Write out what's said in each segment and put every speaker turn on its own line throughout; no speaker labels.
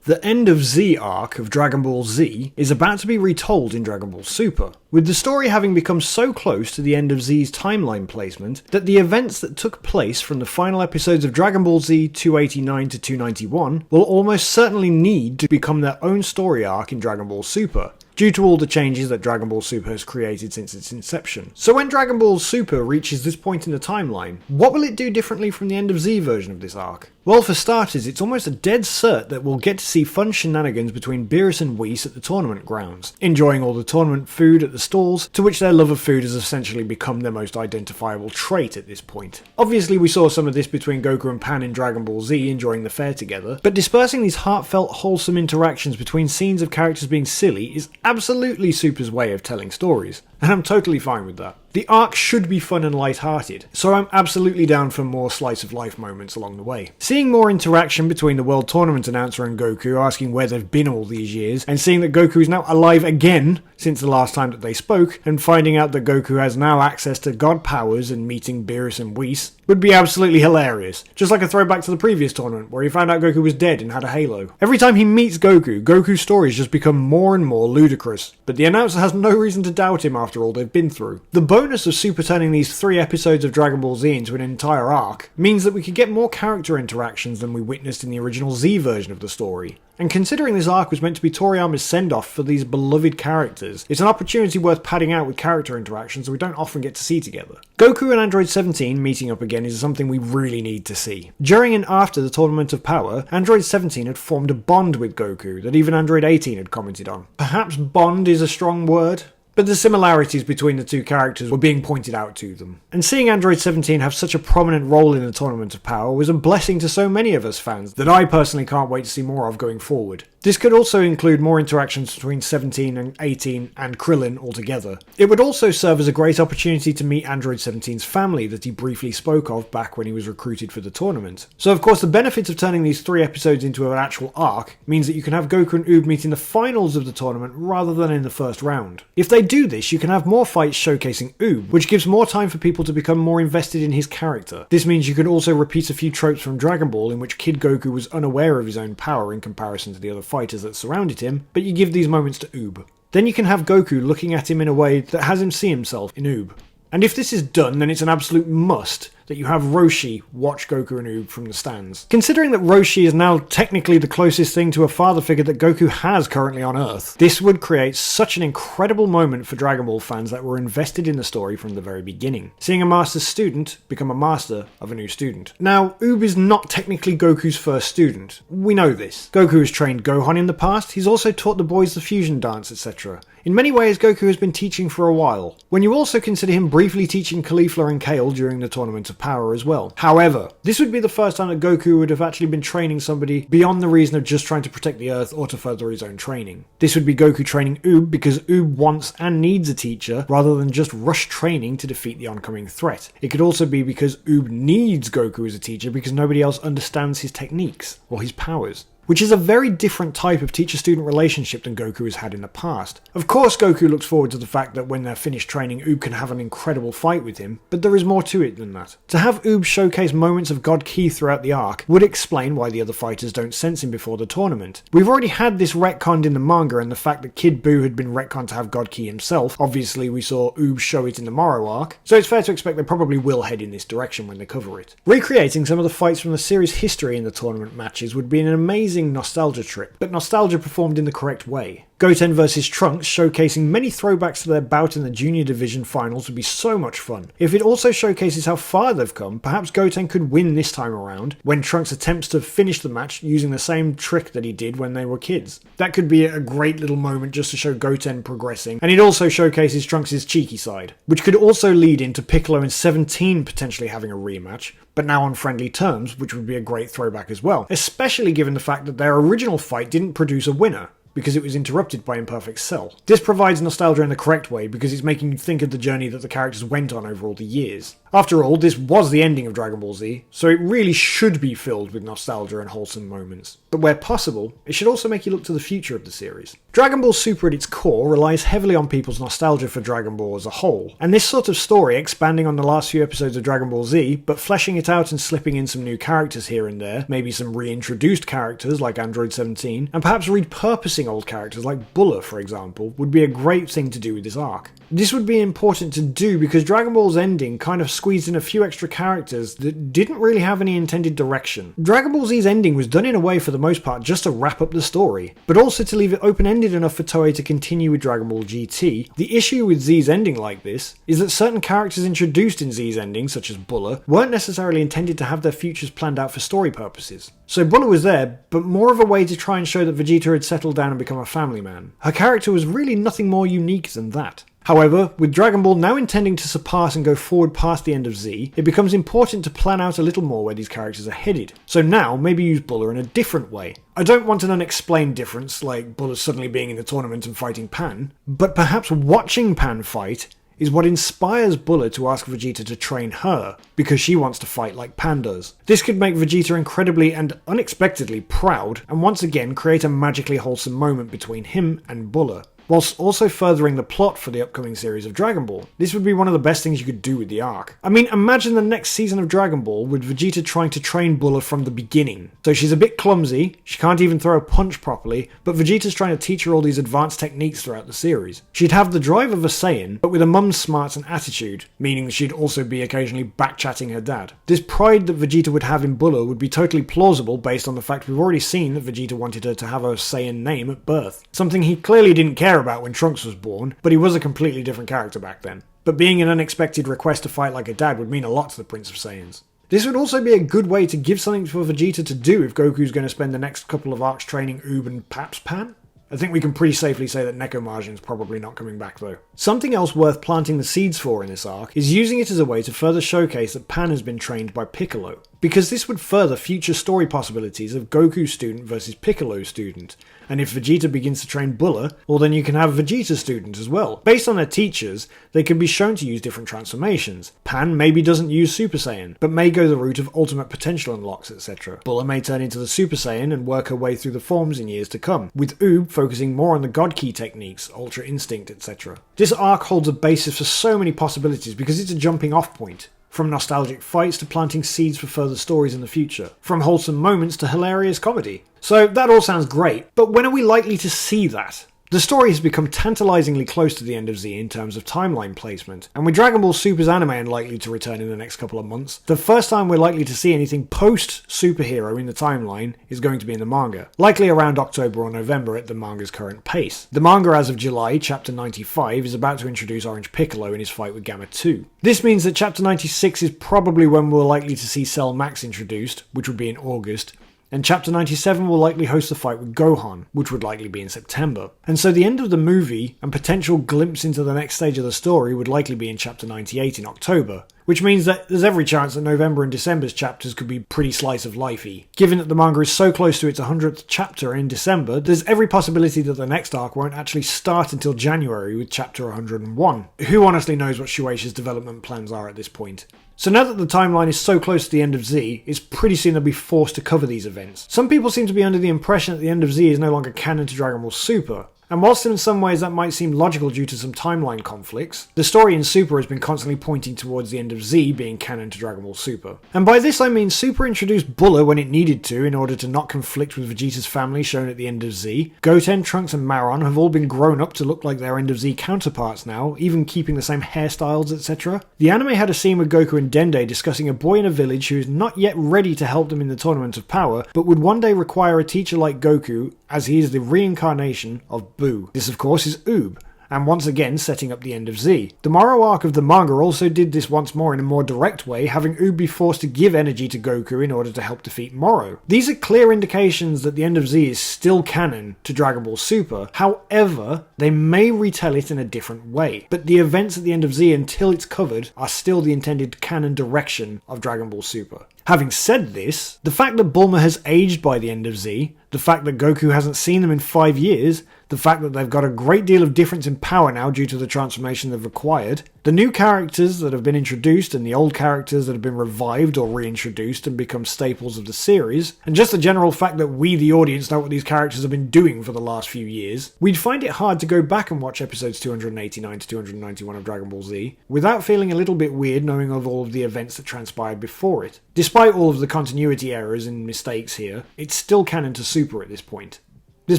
The End of Z arc of Dragon Ball Z is about to be retold in Dragonballsuper, with the story having become so close to the end of Z's timeline placement that the events that took place from the final episodes of Dragon Ball Z 289 to 291 will almost certainly need to become their own story arc in Dragonballsuper, due to all the changes that Dragonballsuper has created since its inception. So when Dragonballsuper reaches this point in the timeline, what will it do differently from the End of Z version of this arc? Well, for starters, it's almost a dead cert that we'll get to see fun shenanigans between Beerus and Whis at the tournament grounds, enjoying all the tournament food at the stalls, to which their love of food has essentially become their most identifiable trait at this point. Obviously, we saw some of this between Goku and Pan in Dragon Ball Z enjoying the fair together, but dispersing these heartfelt, wholesome interactions between scenes of characters being silly is absolutely Super's way of telling stories, and I'm totally fine with that. The arc should be fun and light-hearted, so I'm absolutely down for more slice-of-life moments along the way. Seeing more interaction between the World Tournament announcer and Goku asking where they've been all these years, and seeing that Goku is now alive again since the last time that they spoke, and finding out that Goku has now access to god powers and meeting Beerus and Whis, would be absolutely hilarious. Just like a throwback to the previous tournament, where he found out Goku was dead and had a halo. Every time he meets Goku, Goku's stories just become more and more ludicrous, but the announcer has no reason to doubt him after all they've been through. The bonus of Super turning these 3 episodes of Dragon Ball Z into an entire arc means that we could get more character interactions than we witnessed in the original Z version of the story. And considering this arc was meant to be Toriyama's send-off for these beloved characters, it's an opportunity worth padding out with character interactions that we don't often get to see together. Goku and Android 17 meeting up again is something we really need to see. During and after the Tournament of Power, Android 17 had formed a bond with Goku that even Android 18 had commented on. Perhaps bond is a strong word, but the similarities between the two characters were being pointed out to them. And seeing Android 17 have such a prominent role in the Tournament of Power was a blessing to so many of us fans that I personally can't wait to see more of going forward. This could also include more interactions between 17 and 18 and Krillin altogether. It would also serve as a great opportunity to meet Android 17's family that he briefly spoke of back when he was recruited for the tournament. So of course the benefit of turning these 3 episodes into an actual arc means that you can have Goku and Uub meet in the finals of the tournament rather than in the first round. If they do this, you can have more fights showcasing Uub, which gives more time for people to become more invested in his character. This means you can also repeat a few tropes from Dragon Ball in which Kid Goku was unaware of his own power in comparison to the other fighters that surrounded him, but you give these moments to Uub. Then you can have Goku looking at him in a way that has him see himself in Uub. And if this is done, then it's an absolute must that you have Roshi watch Goku and Uub from the stands. Considering that Roshi is now technically the closest thing to a father figure that Goku has currently on Earth, this would create such an incredible moment for Dragon Ball fans that were invested in the story from the very beginning. Seeing a master's student become a master of a new student. Now, Uub is not technically Goku's first student. We know this. Goku has trained Gohan in the past, he's also taught the boys the fusion dance, etc. In many ways, Goku has been teaching for a while. When you also consider him briefly teaching Caulifla and Kale during the Tournament of Power as well. However, this would be the first time that Goku would have actually been training somebody beyond the reason of just trying to protect the Earth or to further his own training. This would be Goku training Uub because Uub wants and needs a teacher rather than just rush training to defeat the oncoming threat. It could also be because Uub needs Goku as a teacher because nobody else understands his techniques or his powers, which is a very different type of teacher-student relationship than Goku has had in the past. Of course Goku looks forward to the fact that when they're finished training, Uub can have an incredible fight with him, but there is more to it than that. To have Uub showcase moments of God Ki throughout the arc would explain why the other fighters don't sense him before the tournament. We've already had this retconned in the manga, and the fact that Kid Buu had been retconned to have God Ki himself. Obviously we saw Uub show it in the Moro arc, so it's fair to expect they probably will head in this direction when they cover it. Recreating some of the fights from the series' history in the tournament matches would be an amazing nostalgia trip, but nostalgia performed in the correct way. Goten vs Trunks showcasing many throwbacks to their bout in the Junior Division finals would be so much fun. If it also showcases how far they've come, perhaps Goten could win this time around, when Trunks attempts to finish the match using the same trick that he did when they were kids. That could be a great little moment just to show Goten progressing, and it also showcases Trunks' cheeky side, which could also lead into Piccolo and 17 potentially having a rematch, but now on friendly terms, which would be a great throwback as well, especially given the fact that their original fight didn't produce a winner, because it was interrupted by Imperfect Cell. This provides nostalgia in the correct way because it's making you think of the journey that the characters went on over all the years. After all, this was the ending of Dragon Ball Z, so it really should be filled with nostalgia and wholesome moments. But where possible, it should also make you look to the future of the series. Dragon Ball Super at its core relies heavily on people's nostalgia for Dragon Ball as a whole, and this sort of story, expanding on the last few episodes of Dragon Ball Z, but fleshing it out and slipping in some new characters here and there, maybe some reintroduced characters like Android 17, and perhaps repurposing old characters like Buller, for example, would be a great thing to do with this arc. This would be important to do because Dragon Ball's ending kind of squeezed in a few extra characters that didn't really have any intended direction. Dragon Ball Z's ending was done in a way for the most part just to wrap up the story, but also to leave it open-ended enough for Toei to continue with Dragon Ball GT. The issue with Z's ending like this is that certain characters introduced in Z's ending, such as Buller, weren't necessarily intended to have their futures planned out for story purposes. So Buller was there, but more of a way to try and show that Vegeta had settled down and become a family man. Her character was really nothing more unique than that. However, with Dragon Ball now intending to surpass and go forward past the end of Z, it becomes important to plan out a little more where these characters are headed. So now, maybe use Buller in a different way. I don't want an unexplained difference, like Buller suddenly being in the tournament and fighting Pan, but perhaps watching Pan fight is what inspires Buller to ask Vegeta to train her, because she wants to fight like Pan does. This could make Vegeta incredibly and unexpectedly proud, and once again create a magically wholesome moment between him and Buller, whilst also furthering the plot for the upcoming series of Dragon Ball. This would be one of the best things you could do with the arc. I mean, imagine the next season of Dragon Ball with Vegeta trying to train Buller from the beginning. So she's a bit clumsy, she can't even throw a punch properly, but Vegeta's trying to teach her all these advanced techniques throughout the series. She'd have the drive of a Saiyan, but with a mum's smarts and attitude, meaning she'd also be occasionally backchatting her dad. This pride that Vegeta would have in Buller would be totally plausible based on the fact we've already seen that Vegeta wanted her to have a Saiyan name at birth. Something he clearly didn't care about when Trunks was born, but he was a completely different character back then. But being an unexpected request to fight like a dad would mean a lot to the Prince of Saiyans. This would also be a good way to give something for Vegeta to do if Goku's going to spend the next couple of arcs training Uub and perhaps Pan. I think we can pretty safely say that Nekomajin's probably not coming back though. Something else worth planting the seeds for in this arc is using it as a way to further showcase that Pan has been trained by Piccolo, because this would further future story possibilities of Goku's student versus Piccolo's student. And if Vegeta begins to train Buller, well then you can have Vegeta's student as well. Based on their teachers, they can be shown to use different transformations. Pan maybe doesn't use Super Saiyan, but may go the route of ultimate potential unlocks, etc. Buller may turn into the Super Saiyan and work her way through the forms in years to come, with Uub focusing more on the God Key techniques, Ultra Instinct, etc. This arc holds a basis for so many possibilities because it's a jumping off point. From nostalgic fights to planting seeds for further stories in the future. From wholesome moments to hilarious comedy. So that all sounds great, but when are we likely to see that? The story has become tantalizingly close to the end of Z in terms of timeline placement, and with Dragon Ball Super's anime unlikely to return in the next couple of months, the first time we're likely to see anything post-superhero in the timeline is going to be in the manga, likely around October or November at the manga's current pace. The manga as of July, chapter 95, is about to introduce Orange Piccolo in his fight with Gamma 2. This means that chapter 96 is probably when we're likely to see Cell Max introduced, which would be in August, and Chapter 97 will likely host the fight with Gohan, which would likely be in September. And so the end of the movie, and potential glimpse into the next stage of the story would likely be in Chapter 98 in October, which means that there's every chance that November and December's chapters could be pretty slice of lifey. Given that the manga is so close to its 100th chapter in December, there's every possibility that the next arc won't actually start until January with Chapter 101. Who honestly knows what Shueisha's development plans are at this point? So now that the timeline is so close to the end of Z, it's pretty soon they'll be forced to cover these events. Some people seem to be under the impression that the end of Z is no longer canon to Dragon Ball Super, and whilst in some ways that might seem logical due to some timeline conflicts, the story in Super has been constantly pointing towards the end of Z being canon to Dragon Ball Super. And by this I mean Super introduced Buller when it needed to in order to not conflict with Vegeta's family shown at the end of Z. Goten, Trunks and Maron have all been grown up to look like their end of Z counterparts now, even keeping the same hairstyles, etc. The anime had a scene with Goku and Dende discussing a boy in a village who is not yet ready to help them in the Tournament of Power, but would one day require a teacher like Goku, as he is the reincarnation of Boo. This of course is Uub, and once again setting up the end of Z. The Moro arc of the manga also did this once more in a more direct way, having Uub be forced to give energy to Goku in order to help defeat Moro. These are clear indications that the end of Z is still canon to Dragon Ball Super, however, they may retell it in a different way. But the events at the end of Z until it's covered are still the intended canon direction of Dragon Ball Super. Having said this, the fact that Bulma has aged by the end of Z, the fact that Goku hasn't seen them in 5 years, the fact that they've got a great deal of difference in power now due to the transformation they've acquired, the new characters that have been introduced and the old characters that have been revived or reintroduced and become staples of the series, and just the general fact that we, the audience, know what these characters have been doing for the last few years, we'd find it hard to go back and watch episodes 289 to 291 of Dragon Ball Z without feeling a little bit weird knowing of all of the events that transpired before it. Despite all of the continuity errors and mistakes here, it's still canon to Super at this point. This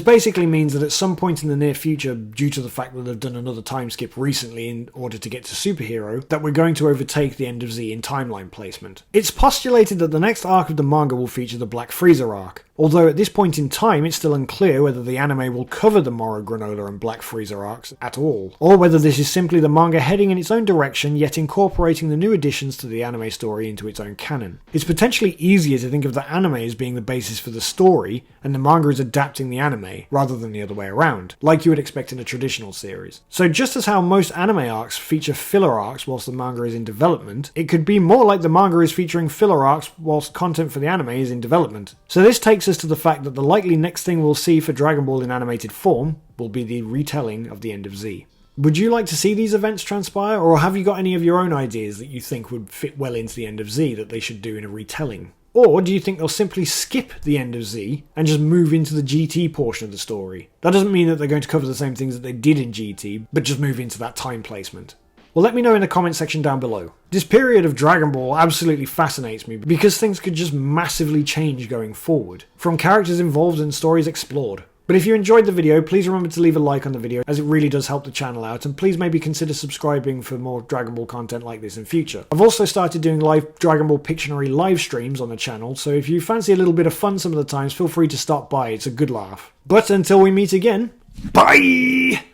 basically means that at some point in the near future, due to the fact that they've done another time skip recently in order to get to Superhero, that we're going to overtake the end of Z in timeline placement. It's postulated that the next arc of the manga will feature the Black Frieza arc, although at this point in time it's still unclear whether the anime will cover the Moro Granola and Black Frieza arcs at all, or whether this is simply the manga heading in its own direction yet incorporating the new additions to the anime story into its own canon. It's potentially easier to think of the anime as being the basis for the story, and the manga is adapting the anime, rather than the other way around, like you would expect in a traditional series. So just as how most anime arcs feature filler arcs whilst the manga is in development, it could be more like the manga is featuring filler arcs whilst content for the anime is in development. So this takes us to the fact that the likely next thing we'll see for Dragon Ball in animated form will be the retelling of the end of Z. Would you like to see these events transpire, or have you got any of your own ideas that you think would fit well into the end of Z that they should do in a retelling? Or do you think they'll simply skip the end of Z and just move into the GT portion of the story? That doesn't mean that they're going to cover the same things that they did in GT, but just move into that time placement. Well, let me know in the comment section down below. This period of Dragon Ball absolutely fascinates me because things could just massively change going forward, from characters involved and stories explored. But if you enjoyed the video, please remember to leave a like on the video as it really does help the channel out, and please maybe consider subscribing for more Dragon Ball content like this in future. I've also started doing live Dragon Ball Pictionary live streams on the channel, so if you fancy a little bit of fun some of the times, feel free to stop by, it's a good laugh. But until we meet again, bye!